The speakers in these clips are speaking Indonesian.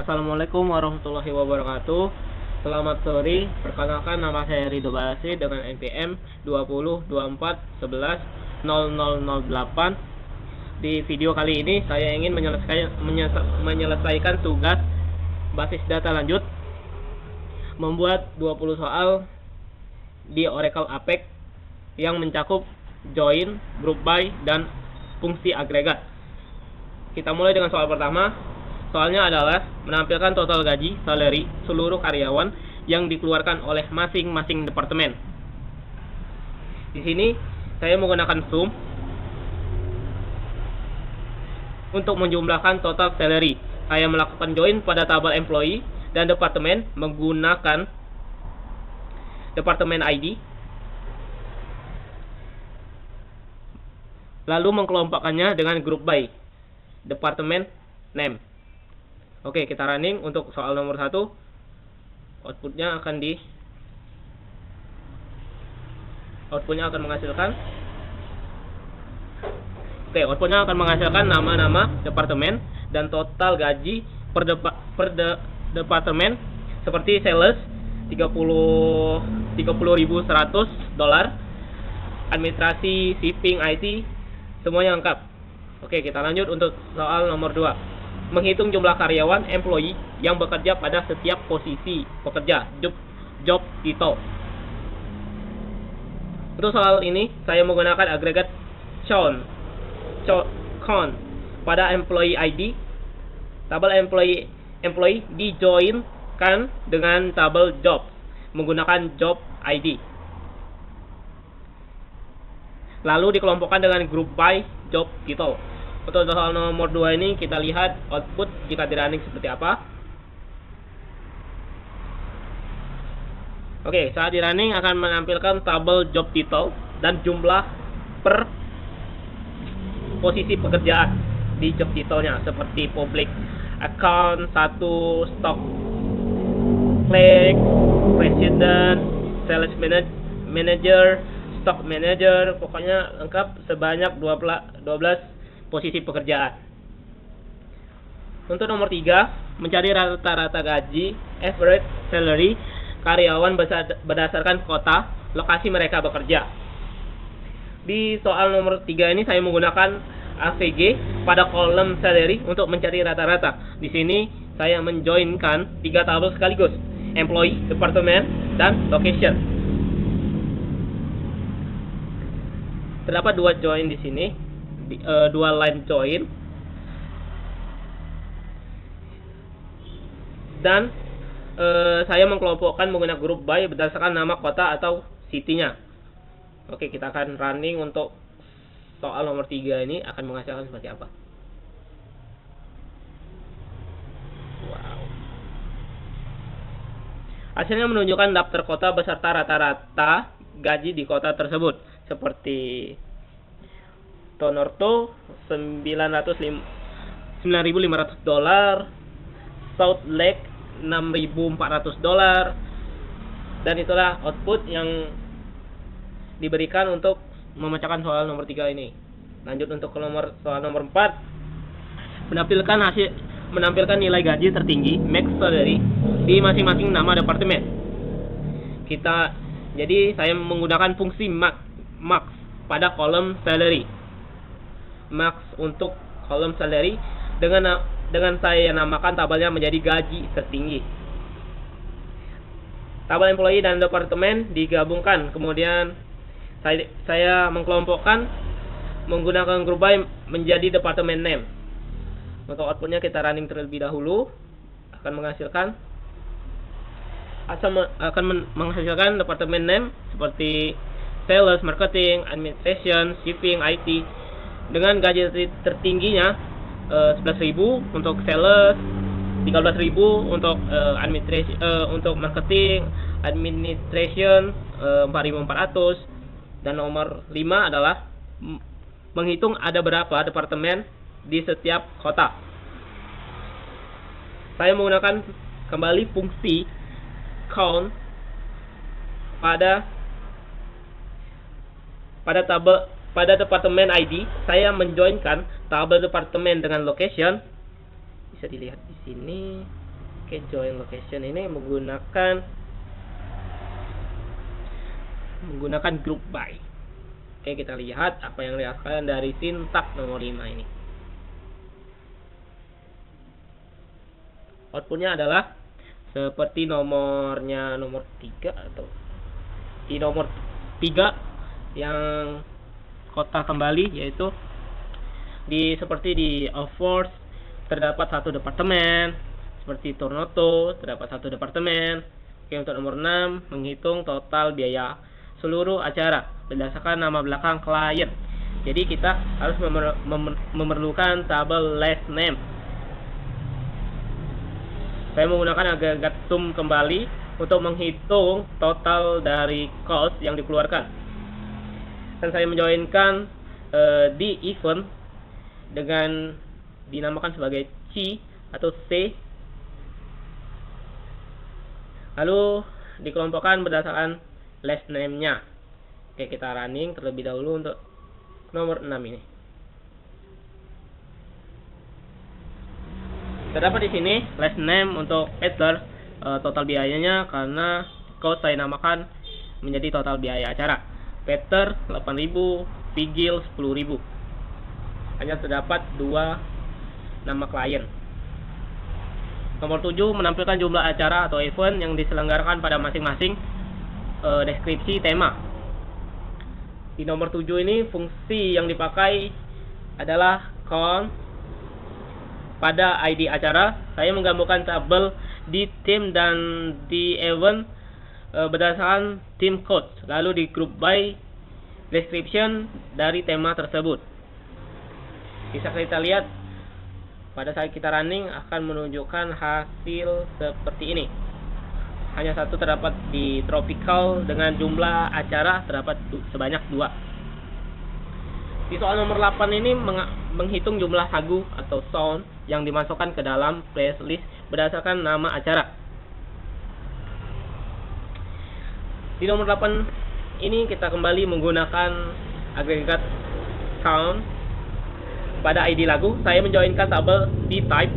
Assalamualaikum warahmatullahi wabarakatuh. Selamat sore. Perkenalkan, nama saya Ridho Basi dengan NPM 2024110008. Di video kali ini saya ingin menyelesaikan tugas basis data lanjut, membuat 20 soal di Oracle Apex yang mencakup join, group by, dan fungsi agregat. Kita mulai dengan soal pertama. Soalnya adalah menampilkan total gaji salary seluruh karyawan yang dikeluarkan oleh masing-masing departemen. Di sini saya menggunakan sum untuk menjumlahkan total salary. Saya melakukan join pada tabel employee dan departemen menggunakan departemen ID, lalu mengkelompokkannya dengan group by departemen name. Oke, kita running untuk soal nomor 1. Outputnya akan menghasilkan nama-nama departemen dan total gaji per departemen, seperti sales $30.100, administrasi, shipping, IT, semuanya lengkap. Oke, kita lanjut untuk soal nomor 2. Menghitung jumlah karyawan employee yang bekerja pada setiap posisi pekerja, job title. Untuk soal ini saya menggunakan agregat count pada employee ID. Tabel employee dijoinkan dengan tabel job menggunakan job ID, lalu dikelompokkan dengan group by job title. Untuk soal nomor 2 ini kita lihat output jika di running seperti apa. Oke, saat di running akan menampilkan tabel job title dan jumlah per posisi pekerjaan di job title-nya, seperti public account 1, stock clerk, president, sales manager, stock manager, pokoknya lengkap sebanyak 12 posisi pekerjaan. Untuk nomor 3, mencari rata-rata gaji average salary karyawan berdasarkan kota lokasi mereka bekerja. Di soal nomor 3 ini saya menggunakan AVG pada kolom salary untuk mencari rata-rata. Di sini saya menjoinkan 3 tabel sekaligus, employee, departemen, dan location. Terdapat 2 join di sini. 2 line join, dan saya mengkelompokkan menggunakan group by berdasarkan nama kota atau city-nya. Oke, kita akan running untuk soal nomor 3 ini akan menghasilkan seperti apa. Wow. Hasilnya menunjukkan daftar kota beserta rata-rata gaji di kota tersebut, seperti Toronto $9,500, South Lake $6,400, dan itulah output yang diberikan untuk memecahkan soal nomor 3 ini. Lanjut untuk soal nomor 4, menampilkan nilai gaji tertinggi max salary di masing-masing nama departemen. Jadi saya menggunakan fungsi max pada kolom salary. Max untuk kolom salary dengan saya namakan tabelnya menjadi gaji tertinggi. Tabel employee dan departemen digabungkan, kemudian saya mengkelompokkan menggunakan group by menjadi departemen name. Untuk outputnya kita running terlebih dahulu, akan menghasilkan departemen name seperti sales, marketing, administration, shipping, IT, dengan gaji tertingginya 11.000 untuk sales, 13.000 untuk untuk marketing, administration 4.400, dan nomor 5 adalah menghitung ada berapa departemen di setiap kota. Saya menggunakan kembali fungsi count pada departemen ID. Saya menjoinkan tabel departemen dengan location, bisa dilihat di sini. Oke, join location ini menggunakan group by. Oke, kita lihat apa yang dihasilkan dari sintak nomor 5 ini. Outputnya adalah seperti nomornya nomor 3 atau di nomor 3 yang kotak kembali, yaitu seperti di Force terdapat satu departemen, seperti Tornoto terdapat satu departemen. Oke, untuk nomor 6 menghitung total biaya seluruh acara berdasarkan nama belakang klien. Jadi kita harus memerlukan tabel last name. Saya menggunakan agregat sum kembali untuk menghitung total dari cost yang dikeluarkan. Dan saya menjoinkan di event dengan dinamakan sebagai C atau C. Lalu dikelompokkan berdasarkan last name-nya. Oke, kita running terlebih dahulu untuk nomor 6 ini. Terdapat di sini last name untuk Peter, total biayanya karena cost saya namakan menjadi total biaya acara. Peter 8.000, Vigil 10.000. Hanya terdapat 2 nama klien. Nomor 7 menampilkan jumlah acara atau event yang diselenggarakan pada masing-masing deskripsi tema. Di nomor 7 ini fungsi yang dipakai adalah count. Pada ID acara, saya menggabungkan tabel di tim dan di event berdasarkan team code, lalu di group by description dari tema tersebut. Bisa kita lihat pada saat kita running akan menunjukkan hasil seperti ini. Hanya satu terdapat di tropical dengan jumlah acara terdapat sebanyak 2. Di soal nomor 8 ini menghitung jumlah lagu atau sound yang dimasukkan ke dalam playlist berdasarkan nama acara. Di nomor 8 ini kita kembali menggunakan agregat count. Pada ID lagu, saya menjoinkan tabel di type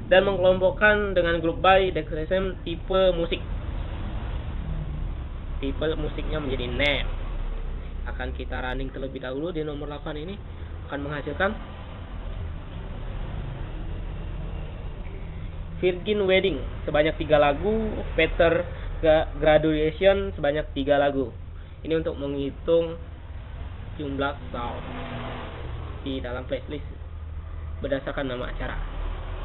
dan mengelompokkan dengan group by description tipe musik. Tipe musiknya menjadi name. Akan kita running terlebih dahulu. Di nomor 8 ini akan menghasilkan Virgin Wedding sebanyak 3 lagu, Peter Graduation sebanyak 3 lagu. Ini untuk menghitung jumlah sound di dalam playlist berdasarkan nama acara.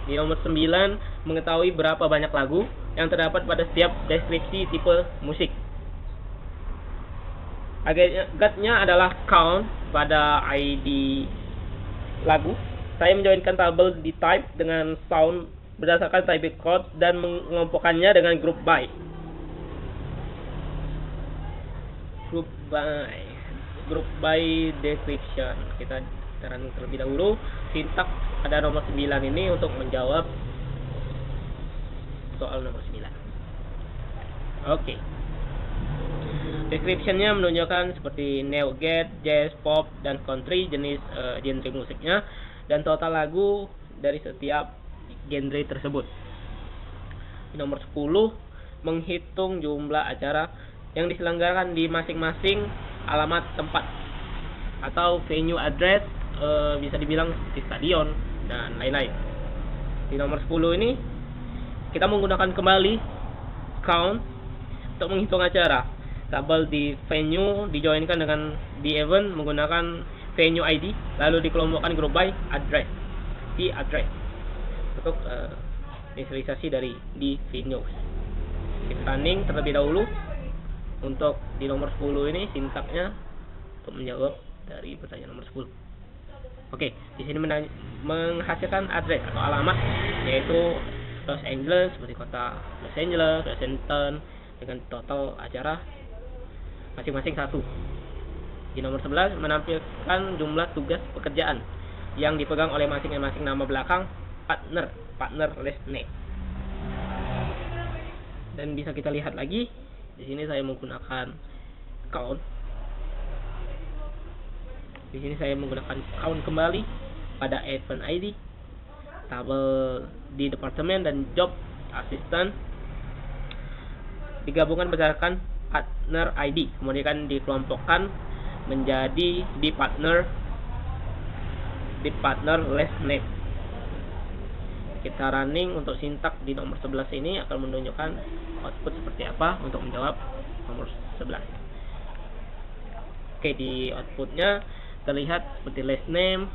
Di nomor 9 mengetahui berapa banyak lagu yang terdapat pada setiap deskripsi tipe musik. Agregatnya adalah count pada ID lagu. Saya menjoinkan tabel di type dengan sound berdasarkan type code dan mengelompokkannya dengan group by. Group by description. Kita running terlebih dahulu. Sintak pada nomor 9 ini untuk menjawab soal nomor 9. Oke. Description-nya menunjukkan seperti neo-get, jazz, pop, dan country jenis genre musiknya dan total lagu dari setiap genre tersebut. Di nomor 10 menghitung jumlah acara yang diselenggarakan di masing-masing alamat tempat atau venue address, bisa dibilang di stadion dan lain-lain. Di nomor 10 ini kita menggunakan kembali count untuk menghitung acara. Tabel di venue dijoinkan dengan di event menggunakan venue ID, lalu dikelompokkan group by address di address untuk inisialisasi dari di venue. Kita running terlebih dahulu untuk di nomor 10 ini sintaknya untuk menjawab dari pertanyaan nomor 10. Oke, di sini menghasilkan address atau alamat yaitu Los Angeles, seperti kota Los Angeles, Washington dengan total acara masing-masing 1. Di nomor 11 menampilkan jumlah tugas pekerjaan yang dipegang oleh masing-masing nama belakang partner last name. Dan bisa kita lihat lagi di sini saya menggunakan count. Di sini saya menggunakan count kembali pada event ID. tabel di departemen dan job assistant digabungkan berdasarkan partner ID, kemudian dikelompokkan menjadi di partner last name. Kita running untuk sintak di nomor 11 ini akan menunjukkan output seperti apa untuk menjawab nomor 11. Oke, di outputnya terlihat seperti last name.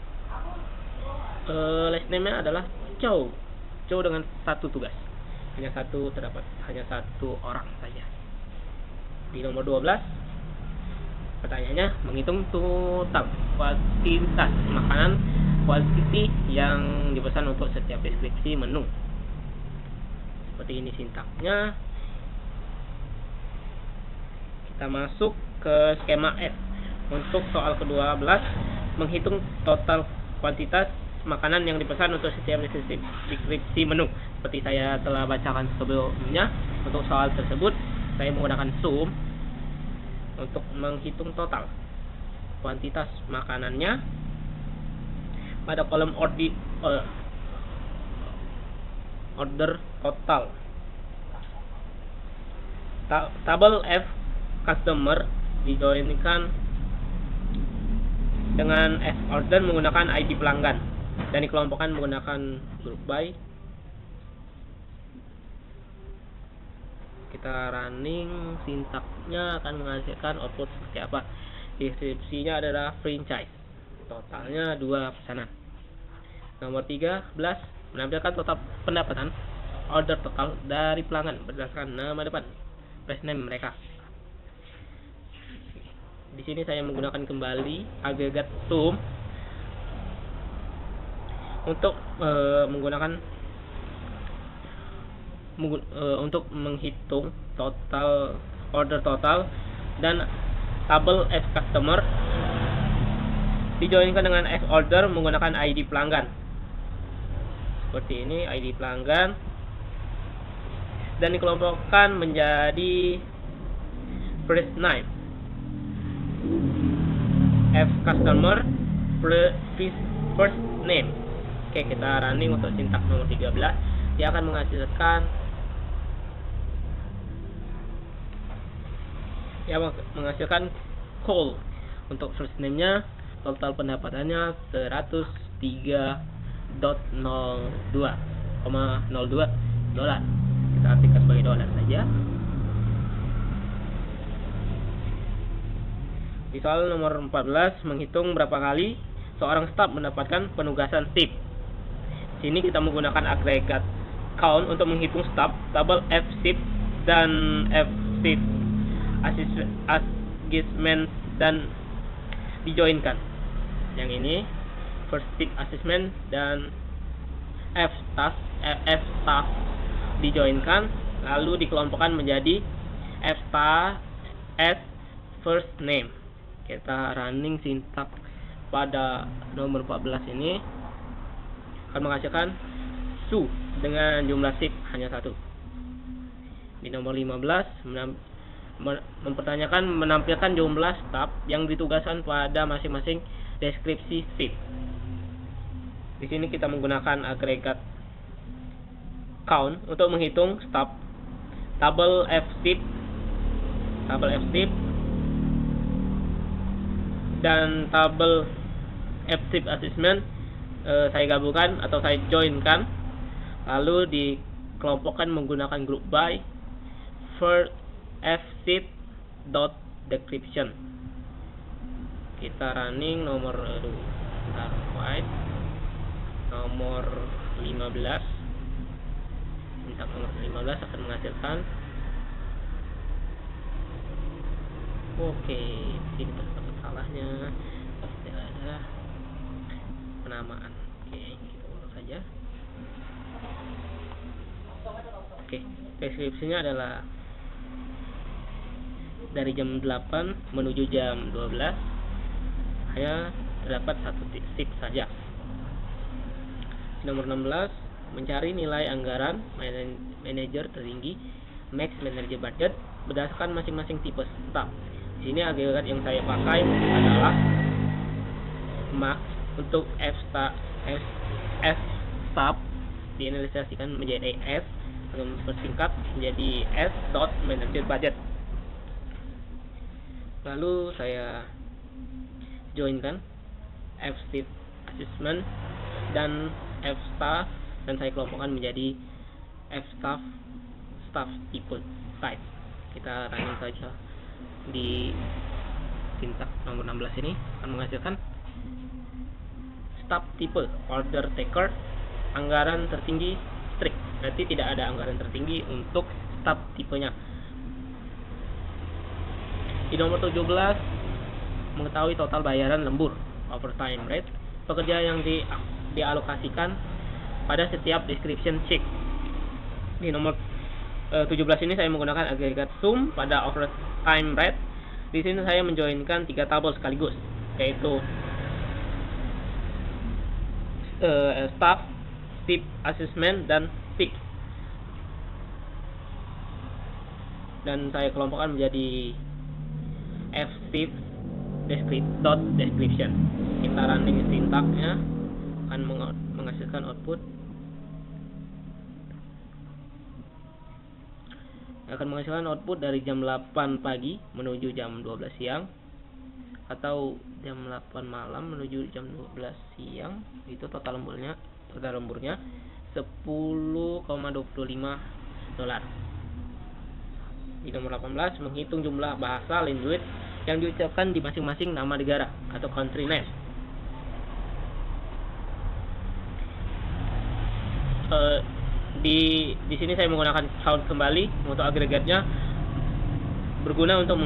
Last name-nya adalah Chow dengan satu tugas, hanya satu orang saja. Di nomor 12 pertanyaannya menghitung total kuantitas makanan quantity yang dipesan untuk setiap deskripsi menu. Seperti ini sintaknya. Kita masuk ke skema F. Untuk soal ke-12, menghitung total kuantitas makanan yang dipesan untuk setiap deskripsi menu. Seperti saya telah bacakan sebelumnya, untuk soal tersebut saya menggunakan sum untuk menghitung total kuantitas makanannya pada kolom order total. Tabel F customer dijoinkan dengan F order menggunakan ID pelanggan dan dikelompokkan menggunakan group by. Kita running, sintaknya akan menghasilkan output seperti apa. Deskripsinya adalah franchise, totalnya 2 pesanan. Nomor 13 menampilkan total pendapatan order total dari pelanggan berdasarkan nama depan last name mereka. Di sini saya menggunakan kembali agregat sum untuk untuk menghitung total order total, dan tabel F customer dijoinkan dengan F order menggunakan ID pelanggan. Seperti ini ID pelanggan, dan dikelompokkan menjadi first name F customer first name. Oke, kita running untuk sintak nomor 13. Dia akan menghasilkan call. Untuk first name-nya total pendapatannya 103.02,02 dolar. Kita artikan sebagai dolar saja. Di soal nomor 14, menghitung berapa kali seorang staf mendapatkan penugasan tip. Di sini kita menggunakan agregat count untuk menghitung staf, tabel F shift dan F shift assessment dan dijoinkan. Yang ini first shift assessment dan F staff dijoinkan, lalu dikelompokkan menjadi F staff as first name. Kita running sintak pada nomor 14 ini akan menghasilkan su dengan jumlah shift hanya 1. Di nomor 15 mempertanyakan menampilkan jumlah staf yang ditugaskan pada masing-masing deskripsi shift. Di sini kita menggunakan agregat count untuk menghitung staf, tabel F shift dan tabel F shift assessment saya gabungkan atau saya joinkan, lalu dikelompokkan menggunakan group by for F shift dot description. Kita running nomor nomor 15. Sintak nomor 15 akan menghasilkan ini terdapat salahnya, pasti ada penamaan. Kita ulang saja. Deskripsinya adalah dari jam 8 menuju jam 12 hanya terdapat satu shift saja. Nomor 16, mencari nilai anggaran manajer tertinggi max manager budget berdasarkan masing-masing tipe staff. Di sini agregat yang saya pakai adalah max untuk F staff diinisialisasikan menjadi S atau persingkat menjadi S dot manager budget. Lalu saya joinkan F-Staff Assessment dan F-Staff, dan saya kelompokkan menjadi F-Staff Type. Kita running saja di tinta nomor 16 ini akan menghasilkan staff tipe order taker, anggaran tertinggi strict. Berarti tidak ada anggaran tertinggi untuk staff tipenya. Di nomor 17, mengetahui total bayaran lembur overtime rate, pekerja yang dialokasikan pada setiap description check. Di nomor 17 ini saya menggunakan agregat sum pada overtime rate. Di sini saya menjoinkan 3 tabel sekaligus, yaitu staff, tip assessment, dan peak. Dan saya kelompokkan menjadi F-Staff description. Kita running sintaknya akan menghasilkan output. Akan menghasilkan output dari jam 8 pagi menuju jam 12 siang, atau jam 8 malam menuju jam 12 siang. Itu total lemburnya 10,25 dolar. Di nomor 18, menghitung jumlah bahasa language yang diucapkan di masing-masing nama negara atau country name. Di sini saya menggunakan count kembali untuk agregatnya, berguna untuk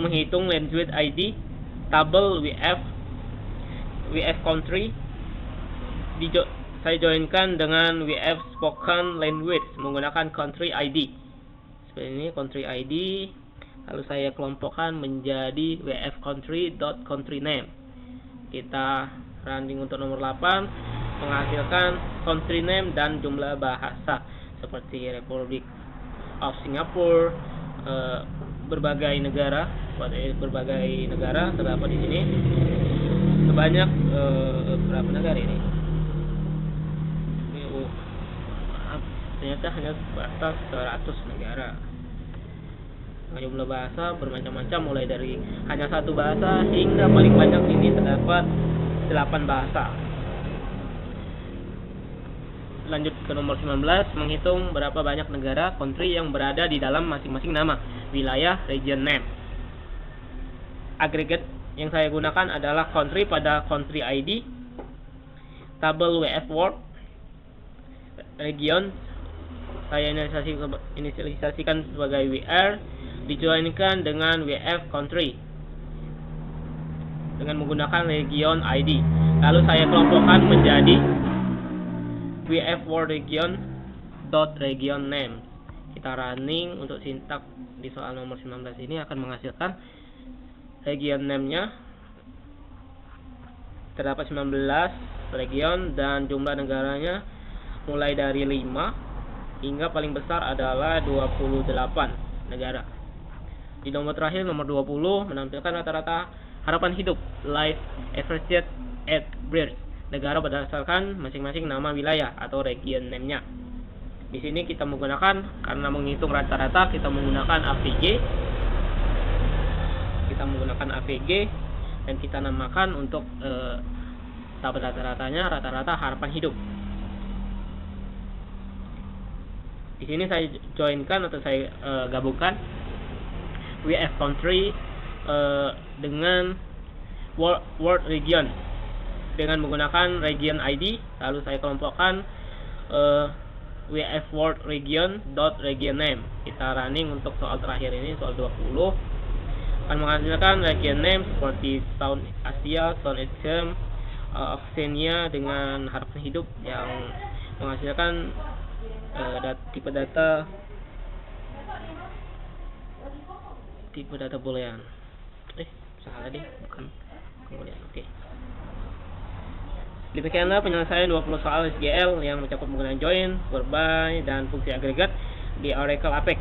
menghitung language ID tabel WF country. Saya joinkan dengan WF spoken language menggunakan country ID. Seperti ini country ID. Lalu saya kelompokkan menjadi WF country name. Kita running untuk nomor 8, menghasilkan country name dan jumlah bahasa seperti Republic of Singapore, berbagai negara terdapat di sini. Sebanyak berapa negara ini? Ternyata hanya sebatas 100 negara. Jumlah bahasa bermacam-macam, mulai dari hanya 1 bahasa hingga paling banyak ini terdapat 8 bahasa. Lanjut ke nomor 19, menghitung berapa banyak negara country yang berada di dalam masing-masing nama wilayah region name. Agregat yang saya gunakan adalah country pada country ID, tabel WF word, region saya inisialisasikan sebagai WR, dijoinkan dengan WF country dengan menggunakan region ID. Lalu saya kelompokkan menjadi WF word region dot region name. Kita running untuk sintak di soal nomor 19 ini akan menghasilkan region name-nya terdapat 19 region dan jumlah negaranya mulai dari 5 hingga paling besar adalah 28 negara. Di nomor terakhir, nomor 20, menampilkan rata-rata harapan hidup life average at birth negara berdasarkan masing-masing nama wilayah atau region name-nya. Di sini kita menggunakan, karena menghitung rata-rata, kita menggunakan AVG. Dan kita namakan untuk tabel rata-ratanya rata-rata harapan hidup. Di sini saya joinkan atau saya gabungkan WF country dengan world region dengan menggunakan region ID. Lalu saya kelompokkan WF world region dot region name. Kita running untuk soal terakhir ini, soal 20, akan menghasilkan region name seperti South Asia, South Asia, Oceania dengan harapan hidup yang menghasilkan tipe data boolean. Salah deh, bukan boolean. Oke. Demikianlah penyelesaian 20 soal SQL yang mencakup penggunaan join, whereby, dan fungsi agregat di Oracle Apex.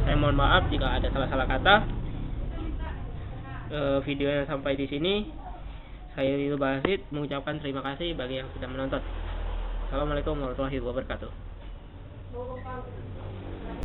Saya mohon maaf jika ada salah-salah kata. Videonya sampai di sini. Saya Ridho Basit mengucapkan terima kasih bagi yang sudah menonton. Assalamualaikum warahmatullahi wabarakatuh.